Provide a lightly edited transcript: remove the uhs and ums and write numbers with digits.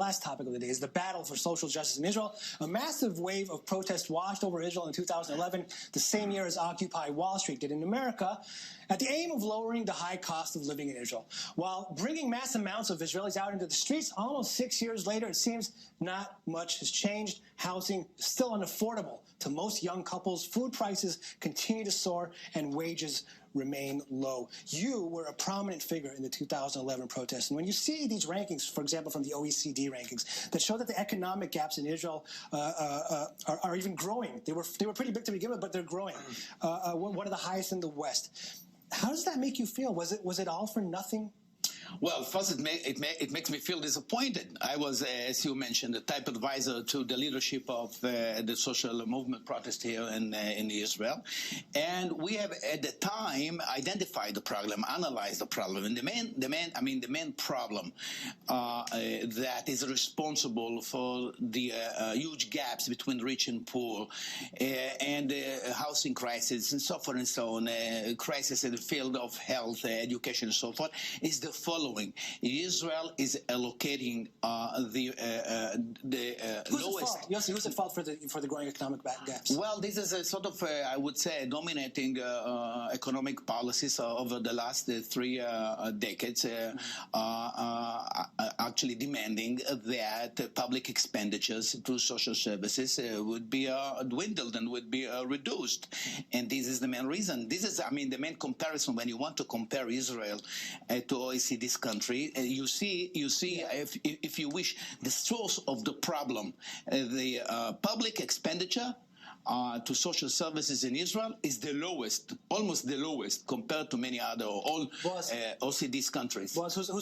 Last topic of the day is the battle for social justice in Israel. A massive wave of protests washed over Israel in 2011, the same year as Occupy Wall Street did in America, at the aim of lowering the high cost of living in Israel. While bringing mass amounts of Israelis out into the streets, almost 6 years later, it seems not much has changed. Housing is still unaffordable to most young couples. Food prices continue to soar, and wages remain low. You were a prominent figure in the 2011 protests. And when you see these rankings, for example, from the OECD rankings, that show that the economic gaps in Israel are even growing. They were pretty big to begin with, but they're growing. One of the highest in the West. How does that make you feel? Was it all for nothing? Well, first, it makes me feel disappointed. I was, as you mentioned, the type advisor to the leadership of the social movement protest here in Israel. And we have, at the time, identified the problem, analyzed the problem. And the main problem that is responsible for the huge gaps between rich and poor, and the housing crisis, and so forth and so on, crisis in the field of health, education, and so forth, is the following. Israel is allocating the lowest. Yossi, who's at fault for the growing economic gaps? Well, this is a sort of, I would say, dominating economic policies over the last 3 decades, actually demanding that public expenditures to social services would be dwindled and would be reduced. And this is the main reason. This is, the main comparison when you want to compare Israel to OECD's country. You see, if you wish, the source of the problem, the public expenditure to social services in Israel is the lowest, almost the lowest, compared to many other, all OECD's countries.